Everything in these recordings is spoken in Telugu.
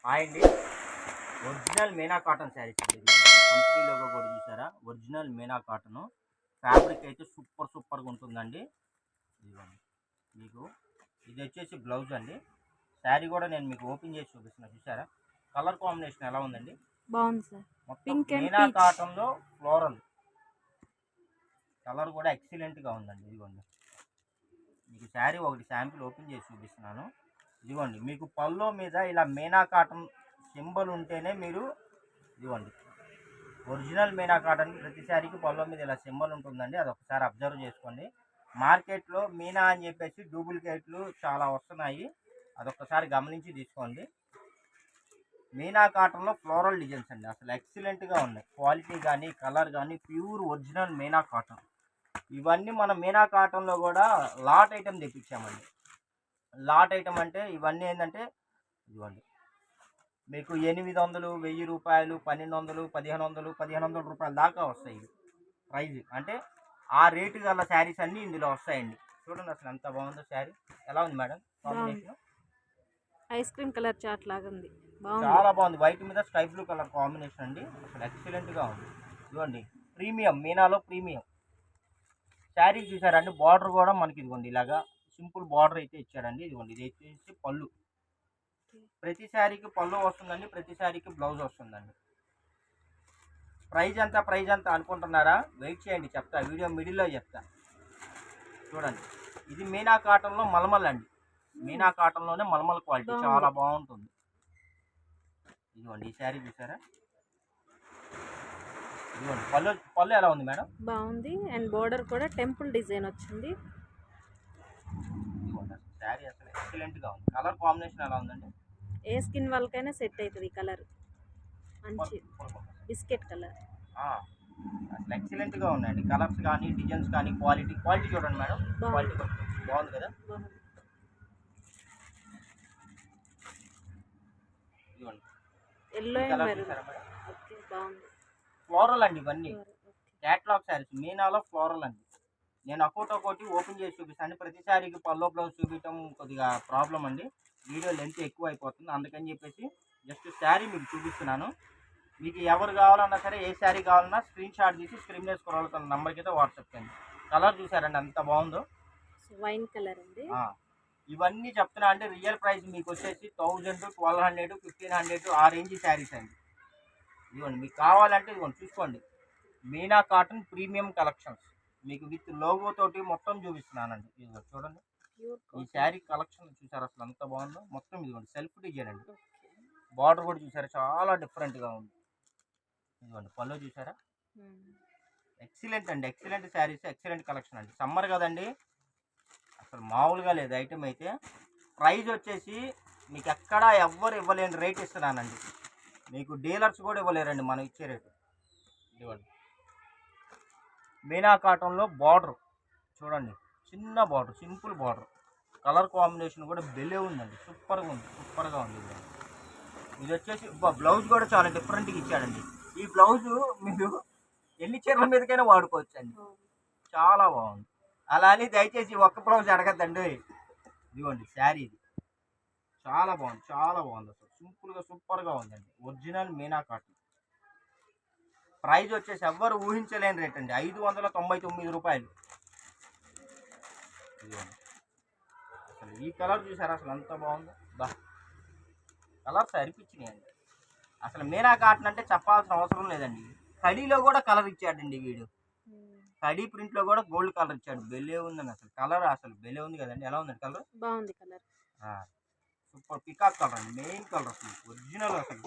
హాయ్ అండి. ఒరిజినల్ మీనా కాటన్ శారీస్ అండి. కంపెనీ లోగో కూడా చూసారా? ఒరిజినల్ మీనా కాటన్ ఫ్యాబ్రిక్ అయితే సూపర్గా ఉంటుందండి. ఇదిగోండి మీకు ఇది వచ్చేసి బ్లౌజ్ అండి. శారీ కూడా నేను మీకు ఓపెన్ చేసి చూపిస్తున్నా, చూసారా? కలర్ కాంబినేషన్ ఎలా ఉందండి? బాగుంది సార్. మొత్తం పింక్ అండ్ మీనా పీచ్. కాటన్లో ఫ్లోరల్ కలర్ కూడా ఎక్సలెంట్గా ఉందండి. ఇదిగోండి మీకు శారీ ఒకటి శాంపిల్ ఓపెన్ చేసి చూపిస్తున్నాను. ఇదిగోండి మీకు పల్లో మీద ఇలా మీనా కాటన్ సింబల్ ఉంటేనే మీరు ఇదిగోండి ఒరిజినల్ మీనా కాటన్ ప్రతి శారీకి పల్లో మీద ఇలా సింబల్ ఉంటుందండి. అది ఒకసారి అబ్జర్వ్ చేసుకోండి. మార్కెట్లో మీనా అని చెప్పేసి డూప్లికేట్లు చాలా వస్తున్నాయి, అదొక్కసారి గమనించి తీసుకోండి. మీనా కాటన్లో ఫ్లోరల్ డిజైన్స్ అండి, అసలు ఎక్సలెంట్గా ఉన్నాయి. క్వాలిటీ కానీ కలర్ కానీ ప్యూర్ ఒరిజినల్ మీనా కాటన్. ఇవన్నీ మన మీనా కాటన్లో కూడా లాట్ ఐటమ్ తెప్పించామండి. లాట్ ఐటమ్ అంటే ఇవన్నీ ఏంటంటే ఇదిగోండి మీకు 800, 1000 రూపాయలు, 1200, 1500 రూపాయల దాకా వస్తాయి. ప్రైజ్ అంటే ఆ రేటు గల శారీస్ అన్నీ ఇందులో వస్తాయండి. చూడండి అసలు ఎంత బాగుందో శారీ. ఎలా ఉంది madam combination? Ice cream colour chart లాగా ఉంది. బాగుంది, చాలా బాగుంది. వైట్ మీద స్కై బ్లూ కలర్ కాంబినేషన్ అండి, అసలు ఎక్సలెంట్గా ఉంది. ఇదిగోండి ప్రీమియం మీనాలో ప్రీమియం శారీ చూసారండి. బార్డర్ కూడా మనకి ఇదిగోండి ఇలాగా సింపుల్ బార్డర్ అయితే ఇచ్చాడండి. ఇదిగోండి ఇది వచ్చేసి పళ్ళు. ప్రతి శారీకి పళ్ళు వస్తుందండి, ప్రతి శారీకి బ్లౌజ్ వస్తుందండి. ప్రైజ్ ఎంత అనుకుంటున్నారా? వెయిట్ చేయండి, చెప్తా. వీడియో మిడిల్లో చెప్తా. చూడండి ఇది మీనా కాటన్లో మల్మల్ అండి. మీనా కాటన్లోనే మల్మల్ క్వాలిటీ చాలా బాగుంటుంది. ఇదిగోండి ఈ శారీ చూసారా? ఇదిగోండి పళ్ళు ఎలా ఉంది మేడం? బాగుంది. అండ్ బోర్డర్ కూడా టెంపుల్ డిజైన్ వచ్చింది. ఇదిగోండి అసలు శారీ అసలు ఎక్సలెంట్గా ఉంది. కలర్ కాంబినేషన్ ఎలా ఉందండి? ఏ స్కిన్ వాళ్ళకైనా సెట్ అవుతుంది. కలర్ మంచి బిస్కెట్ కలర్. అసలు ఎక్సలెంట్గా ఉన్నాయండి. కలర్స్ కానీ డిజైన్స్ కానీ క్వాలిటీ చూడండి మేడం. క్వాలిటీ బాగుంది కదా? ఇదిగోండి ఎల్లో ఈ కలర్ చూసారా మేడం? బాగుంది. ఫ్లోరల్ అండి ఇవన్నీ క్యాట్లాగ్ శారీస్ మీనాలో ఫ్లోరల్ అండి. నేను ఒక్కొక్కటి ఓపెన్ చేసి చూపిస్తాను. ప్రతి శారీకి పల్లో బ్లౌజ్ చూపించడం కొద్దిగా ప్రాబ్లం అండి, వీడియో లెంత్ ఎక్కువ అయిపోతుంది. అందుకని చెప్పేసి జస్ట్ శారీ మీకు చూపిస్తున్నాను. మీకు ఎవరు కావాలన్నా సరే, ఏ శారీ కావాలన్నా స్క్రీన్ షాట్ తీసి స్క్రీన్ మీద స్క్రోల్ అవుతున్న నెంబర్కి అయితే వాట్సాప్ చేయండి. కలర్ చూసారండి ఎంత బాగుందో, వైన్ కలర్ అండి. ఇవన్నీ చెప్తున్నా అంటే రియల్ ప్రైస్ మీకు వచ్చేసి 1000, 1200, 1500 ఆ రేంజ్ శారీస్ అండి. ఇదిగోండి మీకు కావాలంటే ఇదిగోండి చూసుకోండి. మీనా కాటన్ ప్రీమియం కలెక్షన్స్ మీకు విత్ లోగో తోటి మొత్తం చూపిస్తున్నానండి. ఇదిగో చూడండి ఈ శారీ కలెక్షన్ చూసారు అసలు ఎంత బాగుందో. మొత్తం ఇదిగోండి సెల్ఫ్ డిజైన్ అండి. బార్డర్ కూడా చూసారా, చాలా డిఫరెంట్గా ఉంది. ఇదిగోండి పళ్ళు చూసారా, ఎక్సలెంట్ అండి. ఎక్సలెంట్ శారీస్, ఎక్సలెంట్ కలెక్షన్ అండి. సమ్మర్ కదండి, అసలు మామూలుగా లేదు ఐటమ్ అయితే. ప్రైస్ వచ్చేసి మీకు ఎక్కడా ఎవ్వరు ఇవ్వలేని రేట్ ఇస్తున్నానండి. మీకు డీలర్స్ కూడా ఇవ్వలేరండి మనం ఇచ్చే రేటు. ఇవ్వండి మీనా కాటన్లో బార్డర్ చూడండి, చిన్న border, simple border. Colour combination కూడా బెలే ఉందండి, సూపర్గా ఉంది. ఇది వచ్చేసి బ్లౌజ్ కూడా చాలా డిఫరెంట్గా ఇచ్చాడండి. ఈ బ్లౌజు మీరు ఎన్ని చీరల మీదకైనా వాడుకోవచ్చు అండి, చాలా బాగుంది. అలా అని దయచేసి ఒక్క బ్లౌజ్ అడగద్దండి. ఇదిగోండి శారీ ఇది చాలా బాగుంది అసలు సింపుల్గా సూపర్గా ఉందండి. Original Meena cotton. ప్రైజ్ వచ్చేసి ఎవ్వరు ఊహించలేని రేట్ అండి, 599 రూపాయలు. అసలు ఈ కలర్ చూసారా అసలు ఎంత బాగుందో. కలర్స్ అరిపించినాయండి. అసలు మీనా కాటన్ అంటే చెప్పాల్సిన అవసరం లేదండి. కడీలో కూడా కలర్ ఇచ్చాడండి వీడు. కడీ ప్రింట్లో కూడా గోల్డ్ కలర్ ఇచ్చాడు. బెల్లే ఉందండి అసలు కలర్, అసలు బెల్లే ఉంది కదండి. ఎలా ఉందండి కలర్? బాగుంది కలర్, సూపర్ పికాక్ కలర్ అండి, మెయిన్ కలర్ అసలు ఒరిజినల్. అసలు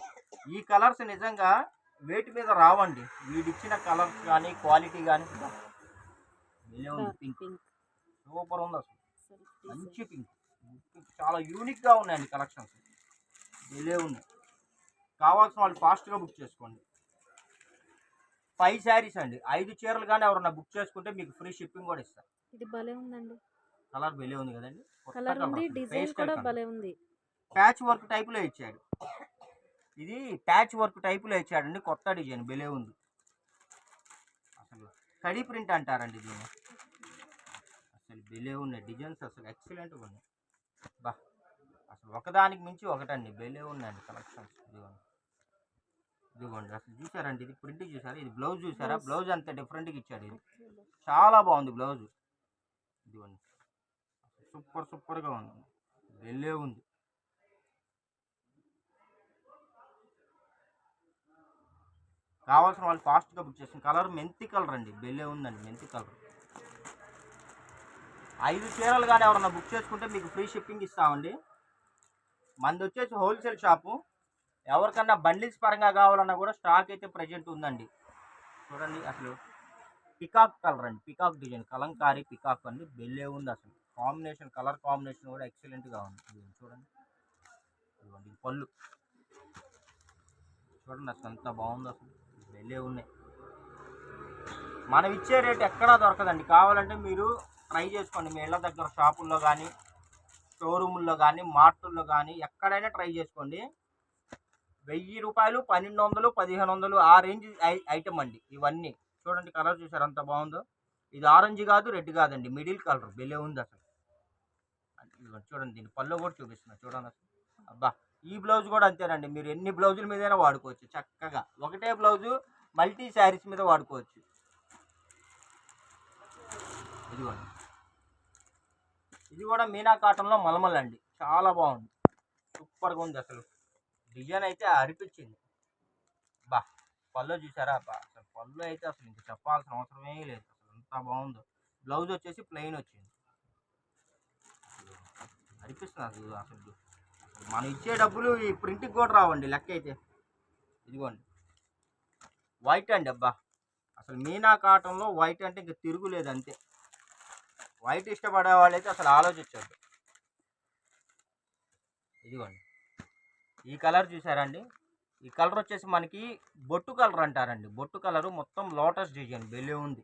ఈ కలర్స్ నిజంగా వేటి మీద రావండి. వీడిచ్చిన కలర్స్ కానీ క్వాలిటీ కానీ బెల్లే ఉంది. పింక్ సూపర్ ఉంది అసలు, మంచి పింక్. చాలా యూనిక్గా ఉన్నాయండి కలెక్షన్స్, బెల్లే ఉన్నాయి. కావాల్సిన వాళ్ళు ఫాస్ట్గా బుక్ చేసుకోండి. 5 శారీస్ అండి, 5 చీరలు కానీ ఎవరన్నా బుక్ చేసుకుంటే మీకు ఫ్రీ షిప్పింగ్ కూడా ఇస్తారు. ఇది భలే ఉందండి, కలర్ భలే ఉంది కదండి. కలర్ ఉంది, డిజైన్ కూడా భలే ఉంది. ప్యాచ్ వర్క్ టైపులో ఇచ్చాడు. ఇది ప్యాచ్ వర్క్ టైపులో ఇచ్చాడండి, కొత్త డిజైన్ భలే ఉంది. అసలు కడీ ప్రింట్ అంటారండి దీన్ని. అసలు భలే ఉన్నాయి డిజైన్స్, అసలు ఎక్సలెంట్గా ఉన్నాయి. అసలు ఒకదానికి మించి ఒకటండి, బెల్లే ఉందండి కలెక్షన్స్. ఇదిగోండి అసలు చూసారండి, ఇది ప్రింట్ చూసారా, ఇది బ్లౌజ్ చూసారా, బ్లౌజ్ అంత డిఫరెంట్గా ఇచ్చాడు. ఇది చాలా బాగుంది బ్లౌజ్. ఇదిగోండి సూపర్గా ఉంది, బెల్లే ఉంది. కావాల్సిన వాళ్ళు ఫాస్ట్గా బుక్ చేసిన కలర్ మెంతి కలర్ అండి, బెల్లే ఉందండి మెంతి కలర్. 5 చీరలు కానీ ఎవరన్నా బుక్ చేసుకుంటే మీకు ఫ్రీ షిప్పింగ్ ఇస్తామండి. మనది వచ్చేసి హోల్సేల్ షాపు. ఎవరికన్నా బండిల్స్ పరంగా కావాలన్నా కూడా స్టాక్ అయితే ప్రజెంట్ ఉందండి. చూడండి అసలు పికాక్ కలర్ అండి, పికాక్ డిజైన్, కలంకారీ పికాక్ అండి, బెల్లే ఉంది. అసలు కాంబినేషన్, కలర్ కాంబినేషన్ కూడా ఎక్సలెంట్గా ఉంది. చూడండి ఇదిగోండి పళ్ళు చూడండి అసలు ఎంత బాగుంది, అసలు బెల్లే ఉన్నాయి. మనం ఇచ్చే రేట్ ఎక్కడా దొరకదండి. కావాలంటే మీరు ట్రై చేసుకోండి, మీ ఇళ్ళ దగ్గర షాపుల్లో కానీ, షోరూముల్లో కానీ, మార్టుల్లో కానీ ఎక్కడైనా ట్రై చేసుకోండి. 1000 రూపాయలు, 1200, 1500 ఆ రేంజ్ ఐటమ్ అండి ఇవన్నీ. చూడండి కలర్ చూసారు ఎంత బాగుందో. ఇది ఆరెంజ్ కాదు, రెడ్ కాదండి, మిడిల్ కలర్, బెల్లే ఉంది అసలు. చూడండి దీని పళ్ళు కూడా చూపిస్తున్నా చూడండి అసలు. అబ్బా ఈ బ్లౌజ్ కూడా అంతేనండి, మీరు ఎన్ని బ్లౌజుల మీదైనా వాడుకోవచ్చు చక్కగా. ఒకటే బ్లౌజు మల్టీ శారీస్ మీద వాడుకోవచ్చు. ఇదిగోండి ఇది కూడా మీనా కాటన్లో మలమల్ అండి, చాలా బాగుంది, సూపర్గా ఉంది. అసలు డిజైన్ అయితే అరిపించింది. బా పళ్ళు చూసారా, బా అసలు పళ్ళు అయితే అసలు ఇంక చెప్పాల్సిన అవసరమే లేదు, అసలు ఎంత బాగుందో. బ్లౌజ్ వచ్చేసి ప్లెయిన్ వచ్చింది, అనిపిస్తుంది అసలు. అసలు మనం ఇచ్చే డబ్బులు ఈ ప్రింట్కి కూడా రావండి లెక్క అయితే. ఇదిగోండి వైట్ అండి, అబ్బా అసలు మీనా కాటన్లో వైట్ అంటే ఇంక తిరుగులేదు అంతే. వైట్ ఇష్టపడే వాళ్ళైతే అసలు ఆలోచించద్దు. ఇదిగోండి ఈ కలర్ చూసారండి, ఈ కలర్ వచ్చేసి మనకి బొట్టు కలర్ అంటారండి. బొట్టు కలరు మొత్తం లోటస్ డిజైన్, బెల్లే ఉంది.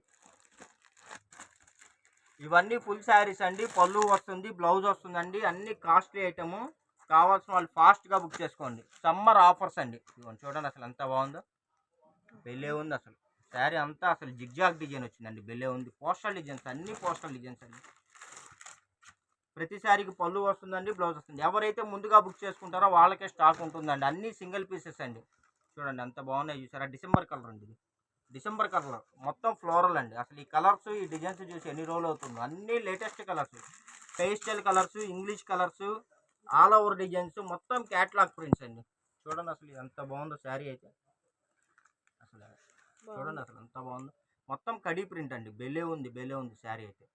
ఇవన్నీ ఫుల్ శారీస్ అండి, పళ్ళు వస్తుంది, బ్లౌజ్ వస్తుందండి, అన్ని కాస్ట్లీ ఐటము. కావాల్సిన వాళ్ళు ఫాస్ట్గా బుక్ చేసుకోండి. సమ్మర్ ఆఫర్స్ అండి. ఇదిగోండి చూడండి అసలు ఎంత బాగుందో, బెల్లే ఉంది. అసలు శారీ అంతా అసలు జిగ్జాగ్ డిజైన్ వచ్చిందండి, బెల్లే ఉంది. పోస్టల్ డిజైన్స్, అన్ని పోస్టల్ డిజైన్స్ అండి. ప్రతి శారీకి పళ్ళు వస్తుందండి, బ్లౌజ్ వస్తుంది. ఎవరైతే ముందుగా బుక్ చేసుకుంటారో వాళ్ళకే స్టాక్ ఉంటుందండి. అన్ని సింగిల్ పీసెస్ అండి. చూడండి ఎంత బాగున్నాయి చూసారా, డిసెంబర్ కలర్ అండి, ఇది డిసెంబర్ కలర్ మొత్తం ఫ్లోరల్ అండి. అసలు ఈ కలర్స్, ఈ డిజైన్స్ చూసి ఎన్ని రోజులు అవుతుందో. అన్ని latest colours, pastel colours, English colours, all over designs, మొత్తం క్యాట్లాగ్ ప్రింట్స్ అండి. చూడండి అసలు ఎంత బాగుందో శారీ అయితే. అసలు చూడండి అసలు ఎంత బాగుందో, మొత్తం కడీ ప్రింట్ అండి, బెల్లే ఉంది, బెల్లే ఉంది శారీ అయితే.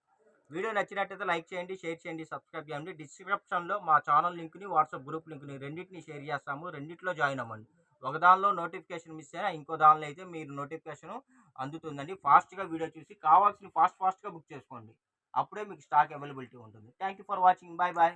వీడియో నచ్చినట్టయితే లైక్ చేయండి, షేర్ చేయండి, సబ్స్క్రైబ్ చేయండి. డిస్క్రిప్షన్లో మా ఛానల్ లింక్ని, వాట్సాప్ గ్రూప్ లింక్ని రెండింటిని షేర్ చేస్తాము. రెండిట్లో జాయిన్ అవ్వండి. ఒక దానిలో నోటిఫికేషన్ మిస్ అయినా ఇంకో దానిలో అయితే మీరు నోటిఫికేషన్ అందుతుందండి. ఫాస్ట్గా వీడియో చూసి కావాల్సిన ఫాస్ట్గా బుక్ చేసుకోండి. అప్పుడే మీకు స్టాక్ అవైలబిలిటీ ఉంటుంది. Thank you for watching. Bye bye.